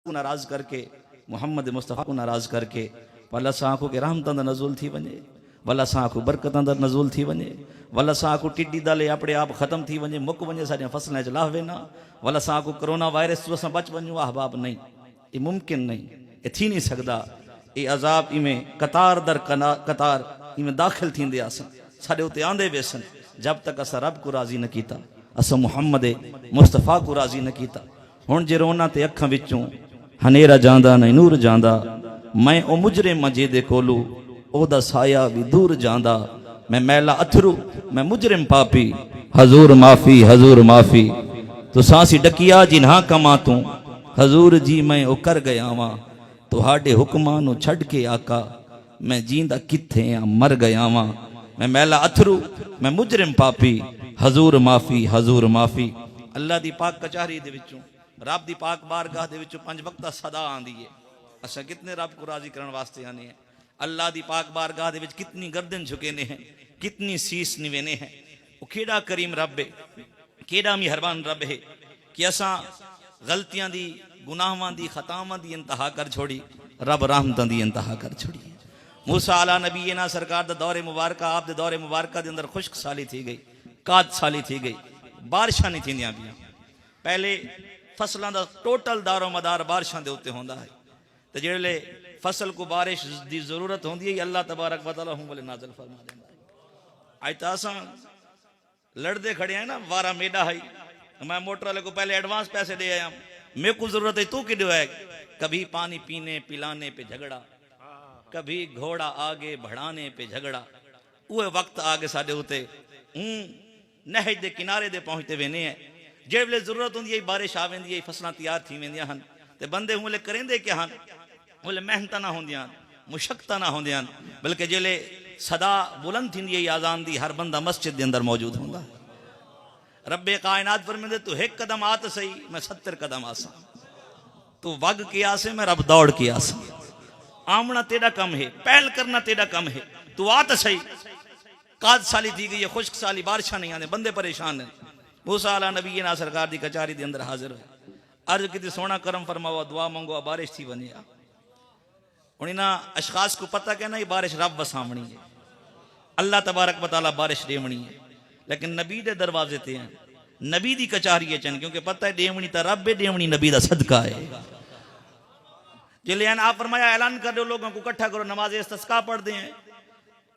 नाराज करके मोहम्मद मुस्तफ़ा को नाराज करके वल्ला सां को रहमत नज़ुल थी वने, वल्ला सां को बरकत नज़ुल थी वने, वल्ला सां को टिड्डी दल अपने आप ख़त्म थी वने, मुक वने सारिया फसलें लाह वेना, वल्ला सां को कोरोना वायरस तो असां बच वञूं। अहबाब नहीं, ये मुमकिन नहीं, ये थी नहीं सकता। ये अजाब इमें कतार दर कतार इमें दाखिल थींदे आसन, साडे उते आंदे वेसन, जब तक असां रब को राज़ी न कीता, असां मुहम्मद मुस्तफ़ा को राज़ी न कीता। हुण जे रोना ते अखां विचों हनेरा जांदा नहीं नूर जांदा, मैं ओ मुजरिम जे दे कोलू ओदा साया भी दूर जांदा। मैं मैला अथरू मैं मुजरिम पापी, हजूर माफी हजूर माफी। तो सांसी डकिया जिन्हा कमा तू, हजूर जी मैं ओ कर गया वा, तुहाडे हुक्मां नू छड़ के आका, मैं जींदा किथे आ मर गया वा। मैं मैला अथरू मैं मुजरिम पापी, हजूर माफी हजूर माफी। अल्लाह दी पाक कचहरी दे विचों रब दी पाक बारगाह दे विचों 5 वक्त सदा आंदी है। असा कितने रब को राजी करने वास्ते आने हैं। अल्लाह दी पाक बारगाह दे विच कितनी गर्दन झुकेने हैं, कितनी सीस निवेने हैं। वो केड़ा करीम रब है, केड़ा मेहरबान रब है कि असा गलतियां दी गुनाहां दी खतावां दी इंतहा कर छोड़ी, रब रहमतां दी इंतहा कर छोड़ी। मूसा अला नबी ना सरकार दा दौरे मुबारक, आप दे दौरे मुबारक दे अंदर खुश्क साली थी गई, काद साली थी गई, बारिशां नहीं थींदियां पियां। पहले फसलों का टोटल दारो मदार बारिशों के उत्ते होंदा है, तो जेड़े फसल को बारिश की जरूरत होंदी है अल्लाह तबारक व तआला हुं वाले नाज़िल फरमा देंदा है। अज तो असां लड़ते खड़े हैं ना, वारा मेडा है, मैं मोटर वाले को पहले एडवांस पैसे दे आया, मेरे को जरूरत है तू कि है। कभी पानी पीने पिलाने पे झगड़ा, कभी घोड़ा आगे बढ़ाने पे झगड़ा। वो वक्त आगे साडे उत्ते नहर के किनारे दे पहुंचते वेने हैं। जे वे जरूरत होंगी बारिश आ वेंदी है, फसलां तैयार थी वेंदियां हन, ते बंदे हुले करेंदे क्या हन, हुले मेहनत ना होंदियां, मुशक्कत ना होंदियां, बल्कि जेले सदा बुलंद थींदी है आज़ान दी, हर बंदा मस्जिद के अंदर मौजूद होंदा। रब्बे कायनात फरमांदे तू 1 कदम आत सही, मैं 70 कदम आसा। तू वग के आसे, मैं रब दौड़ के आसा। आमना तेरा कम है, पहल करना तेरा कम है। तू आत सही, काद साली थी गई है, खुश्क साली, बारिशा नहीं आने, बंदे परेशान हैं। मूसा अला नबी ना सरकार की कचहरी के अंदर हाजिर है, अर्ज की सोना करम फरमावा, दुआ मंगवा, बारिश थी वने। हुण इन्हां अशखास को पता कहना ये बारिश रब वसावणी है, अल्लाह तबारक व तआला बारिश देवणी है, लेकिन नबी दे दरवाजे ते हैं, नबी दी कचहरी चन, क्योंकि पता है देवणी तो रब है, देवणी नबी दा सदका है। जिले आप फरमाया ऐलान कर दो, लोगों को इकट्ठा करो, नमाज इस्तिस्का पढ़ते हैं,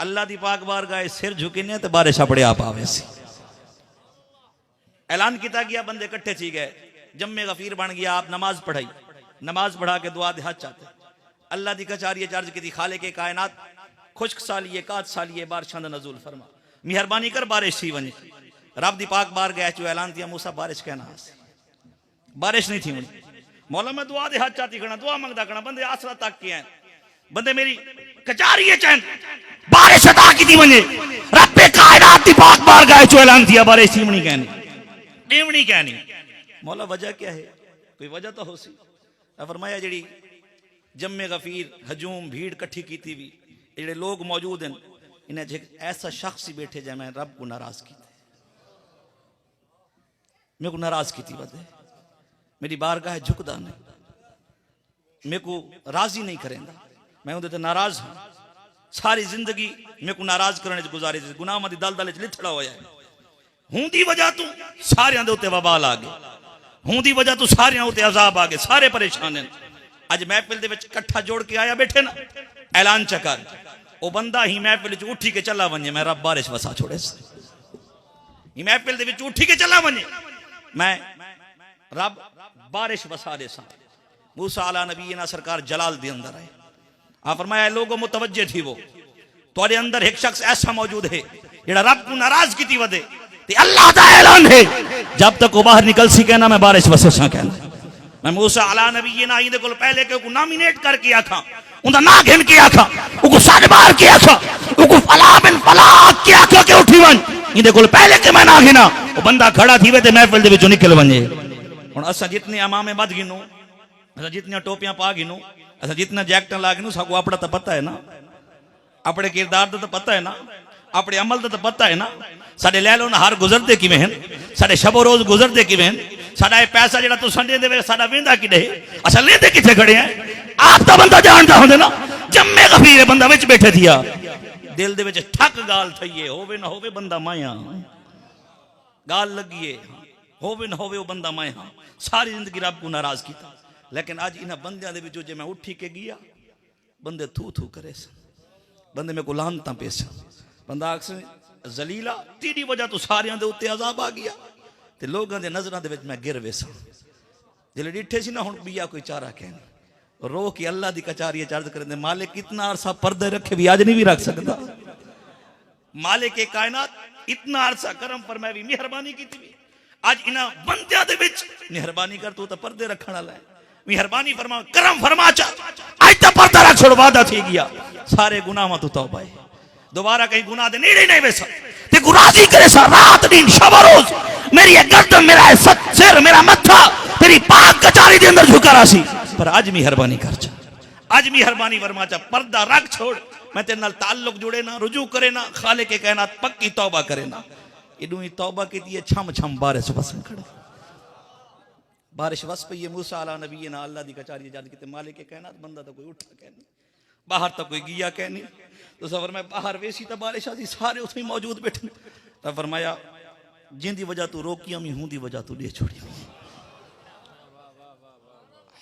अल्लाह दी पाक बारगाह सिर झुकेने तो बारिश अपने आप आवे सी। ऐलान किया गया, बंदे इकट्ठे थी गए, जम्मे गफीर बन गया, आप नमाज पढ़ाई, नमाज पढ़ा के दुआ दे हाथ चाहते। अल्लाह दी कचारी चार्ज की खाले के कायनात खुश्क सालिए काद सालिए बारिशां दा नज़ुल फरमा, मेहरबानी कर बारिश थी वने। रब दी पाक बार गया जो ऐलान किया, मूसा बारिश कहना, बारिश नहीं थी वनी। मौला मैं दुआ दे हाथ चाहती खड़ा, दुआ मंगदा खड़ा, बंदे आसरा तक के हैं, बंदे मेरी कचारी चैन बारिश अता की थी वने। रब कायनात दी पाक बार गया जो ऐलान किया, बारिश थी वनी कहनी, देवनी कहनी। मौला वजह क्या है, कोई वजह तो हो सी। फरमाया जी जम्मे गफीर हजूम भीड़ कट्ठी की थी भी, जेडे लोग मौजूद हैं, इन्हें ऐसा शख्स ही बैठे जाए मैं रब को नाराज की, मेरे को नाराज की थी, बदे मेरी बारगाह झुकदा नहीं, मेरे को राजी नहीं करेंदा, मैं उहदे ते नाराज हूं। सारी जिंदगी मेरे को नाराज करने गुजारे, गुनाह दी दलदल च लिथड़ा होया है। हूं दी वजह तू सारियां दे उत्ते वबाल आ गए, हूं दी वजह तू सारियां उत्ते अजाब आ गए, सारे परेशान हैं। अज महफिल दे विच इकट्ठा जोड़ के आया बैठे ना, ऐलान चकर ओ बंदा ही महफिल च उठी के चला वने, मैं रब बारिश वसा छोड़े, ही महफिल दे विच उठी के चला वने, मैं रब बारिश वसा दे सा। मूसा अला नबी ना सरकार जलाल दे अंदर आए, आ फरमाया लोगों मुतवज्जे थी, वो तुम्हारे अंदर एक शख्स ऐसा मौजूद है जेड़ा रब को नाराज की थी वदे, अल्लाह का ऐलान है जब तक वो बाहर निकल सी कहना मैं बारिश वसे सा कहना। मैं मूसा अला नबी ना इहदे कोल पहले के को नॉमिनेट करके आखा, उनदा ना घिन के आखा, उको साड मार के आखा, उको फला बिन फला के आखा के उठी वन, इहदे कोल पहले के मैं ना घिना, वो बंदा खड़ा थी वे ते महफिल दे विचों निकल वने। हुण असा जितने अमामे बद गिनो, असा जितनी टोपियां पा गिनो, असा जितना जैकेटां ला गिनो, साको अपना तो पता है ना, अपने किरदार दा तो पता है ना, अपने अमल का तो पता है ना, साडे लैलो नहार गुजरते किवें हैं, साडे शबो रोज गुजरते किवें हैं, साडा पैसा जेड़ा तू संडे दे साडा वेंदा किडे अच्छा लेंदे किथे खड़े हैं आप तो बंदा जानदा होंदे ना जम्मे गफीर बंदा विच बैठे थिया दिल दे विच ठक गाल थईए होवे ना होवे बंदा माया गाल लगिए होवे ना होवे वो बंदा माया सारी जिंदगी रब को नाराज किया लेकिन आज इन्हां बंदियां दे विचों जे मैं उठी के गया बंदे थू थू करे बंदे में को लानता पेश बंदा अक्सर जलीला तेरी वजह तो सारियां दे उत्ते अजाब आ गया ते लोगों दे नजरां दे विच मैं गिर वेसा जिले डिठे सी ना हुण बिया कोई चारा कहने रो के अल्लाह दी कचारी चार्ज करदे मालिक कितना अरसा पर्दे रखे भी आज नहीं भी रख सकता मालिक के कायनात इतना अरसा करम पर मैं भी मेहरबानी की थी आज इन्हां बंदियां दे विच मेहरबानी कर तू तो पर्दे रखण वाला है मेहरबानी फरमा करम फरमा चा आज तो पर्दा रख छोड़ वादा थी गया सारे गुनाहां तो तौबा है दोबारा कहीं गुनाह दे नेड़े नहीं वेसा ते गुराजी करे सा रात दिन शब रोज मेरी गर्दन मेरा सिर मेरा मत्था तेरी पाक कचारी दे अंदर झुका रासी पर आज मेहरबानी कर चा आज मेहरबानी फरमा चा पर्दा रख छोड़ मैं तेरे नाल ताल्लुक जुड़े ना रुजू करे ना खाले के कायनात पक्की तौबा करे ना इडू ही तौबा की दिए छम छम बारिश वसन खड़े बारिश वस पई है मूसा अला नबी ना अल्लाह दी कचारी जाद किते मालिक के कायनात बंदा तो कोई उठा कहनी बाहर तो कोई गिया कहनी तो सफर में बाहर वेसी तो बारिश आती सारे उसमें मौजूद बैठे तो फरमाया जिंदी वजह तू रोकी हमी हूं दी वजह तू ले छोड़ी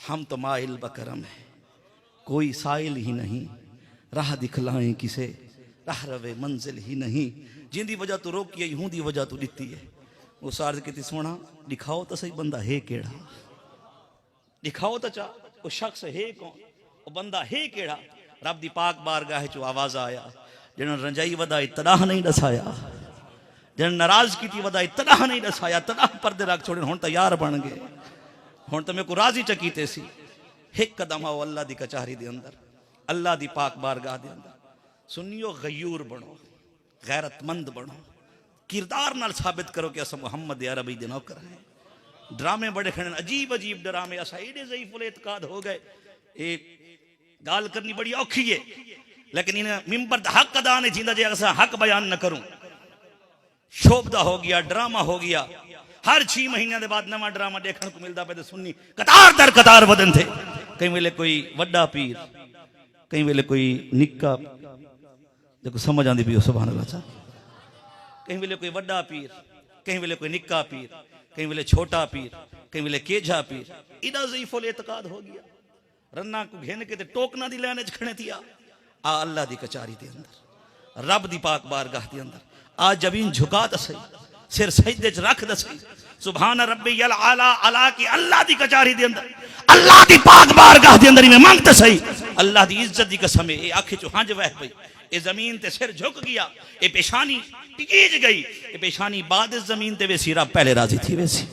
हम तो माइल बकरम है कोई साइल ही नहीं राह दिखलाएं किसे राह रवे मंजिल ही नहीं जिंदी वजह तू रोकी हूं दी वजह तू दिती है वो सार्ज की सोना दिखाओ तो सही बंदा है केड़ा दिखाओ तो चा वो शख्स है कौन वो बंदा है केड़ा रब दी पाक बारगाह चो आवाज आया जिन रंजाई वधाई तदाह नहीं दसाया जिन नाराज की वधाई तदाह नहीं दसाया तदाह पर्दे रख छोड़े हुण तो यार बन गए हुण तो मेरे को राजी चकीते सी एक कदम आओ अल्लाह दी कचारी दे अंदर अल्लाह दी पाक बारगाह दे अंदर सुनियो गयूर बनो गैरतमंद बनो किरदार नाल साबित करो कि असा मुहम्मद अरबी दे नौकर हैं ड्रामे बड़े खड़े अजीब अजीब ड्रामे असा एडे ज़ईफ़ुल एतकाद हो गए ये गाल करनी बड़ी औखी है लेकिन इन मिंबर दा हक अदा नहीं थींदा जे असा हक बयान न करूं शोभदा हो गया ड्रामा हो गया हर 6 महीने के बाद नवा ड्रामा देखने को मिलता पे सुन्नी कतार दर कतार वदन थे कई वेले कोई वड्डा पीर कई वेले कोई निक्का देखो समझ आंदी भी सुभान अल्लाह चा कहीं वेले कोई वड्डा पीर कहीं वेले कोई निक्का पीर कहीं वेले छोटा पीर कहीं वेले केझा पीर इदा ज़ईफ़ुल एतकाद हो गया रन्ना को घेन के ते टोकना दी लाने खड़े थिया आ अल्लाह दी कचारी दे अंदर रब दी पाक बारगाह दे अंदर आ जमीन झुका त सही सिर सजदे च रख द सही सुभान रब्बियल आला अला की अल्लाह दी कचारी दे अंदर अल्लाह दी पाक बारगाह दे अंदर में मांगते सही अल्लाह दी इज्जत दी कसम है आंखें चो हंज वह पई ये जमीन ते सिर झुक गया ये पेशानी टिकीज गई ये पेशानी बाद इस जमीन ते वेसी रब पहले राजी थी वेसी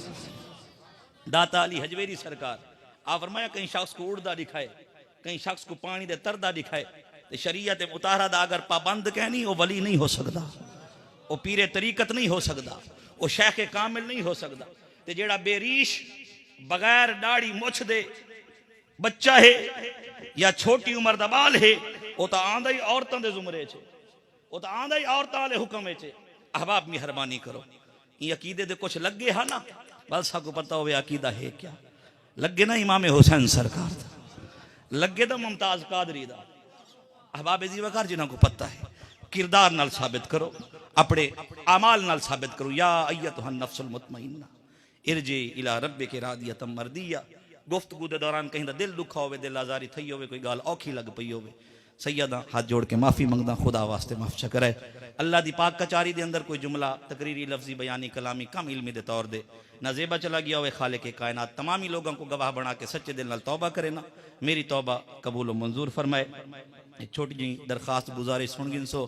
दाता अली हजवेरी सरकार आ फरमाया कहीं शख्स को उड़दा दिखाए कहीं शख्स को पानी दे तरदा दिखाए ते शरीयत मुताहरा दा अगर पाबंद कहनी वो वली नहीं हो सकता वो पीरे तरीकत नहीं हो सकता वो शेख कामिल नहीं हो सकता ते जेड़ा बेरीश बगैर दाढ़ी मुछ दे बच्चा है या छोटी उम्र दा बाल है वो तो आंदा ही औरतों के जुमरे च वो तो आंदा ही औरतों वाले हुक्म च अहबाब मेहरबानी करो ये अकीदे दे कुछ लगे है ना बस को पता हो अकीदा है क्या लगे ना इमाम हुसैन सरकार दा लगे तो मुमताज कादरी दा अहबाब जीवाकार जिन्हों को पता है किरदार नाल साबित करो अपने आमाल नाल साबित करो या अय्यतुहन नफ्सुल मुतमइन्ना इरजी इला रब्बिक रादियतम मर्दिया गुफ्तगू के दौरान कहीं दिल दुखा हो दिल आजारी थी हो कोई गाल औखी लग पई हो सैयदा हाथ जोड़ के माफ़ी मंगदा खुदा वास्ते माफ च करे अल्लाह दी पाक कचारी दे अंदर कोई जुमला तकरीरी लफ्जी बयानी कलामी कम इल्मी दे तौर दे नजेबा चला गया हुए खाले के कायनात तमामी लोगों को गवाह बना के सच्चे दिल नाल तौबा करे ना मेरी तौबा कबूल व मंजूर फरमाए एक छोटी जी दरखास्त गुजारिश सुन गिन सो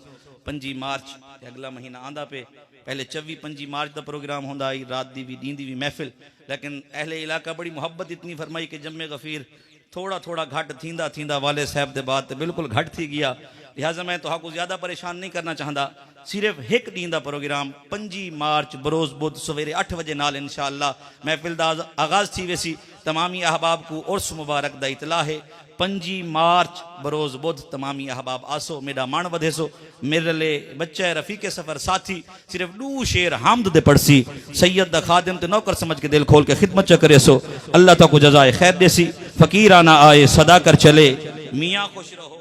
5 मार्च अगला महीना आंदा पे पहले 24-25 मार्च का प्रोग्राम होंदा आई रात दी भी दीन दी भी महफिल लेकिन अहले इलाका बड़ी मुहब्बत इतनी फरमाई कि जम्मे गफीर थोड़ा थोड़ा घट थींदा थींदा वाले साहब के बाद बिल्कुल घट थी गया लिहाजा मैं तो को ज़्यादा परेशान नहीं करना चाहता सिर्फ एक ॾींहं दा प्रोग्राम 5 मार्च बरोज़ बुध सवेरे 8 बजे नाल इंशाअल्लाह महफिल दा आगाज़ थी वेसी। तमामी अहबाब को उर्स मुबारक दा इतला है। 5 मार्च बरोज़ बुध तमामी अहबाब आसो मेरा मान वधेसो। मेरे ले बच्चा रफ़ीक सफ़र साथी सिर्फ 2 शेर हामद दे पढ़सी सैयद दा खादिम ते नौकर समझ के दिल खोल के खिदमत च करे सो। अल्लाह ताको जज़ाए खैर देसी। फ़कीराना आए सदा कर चले मियाँ खुश रहो।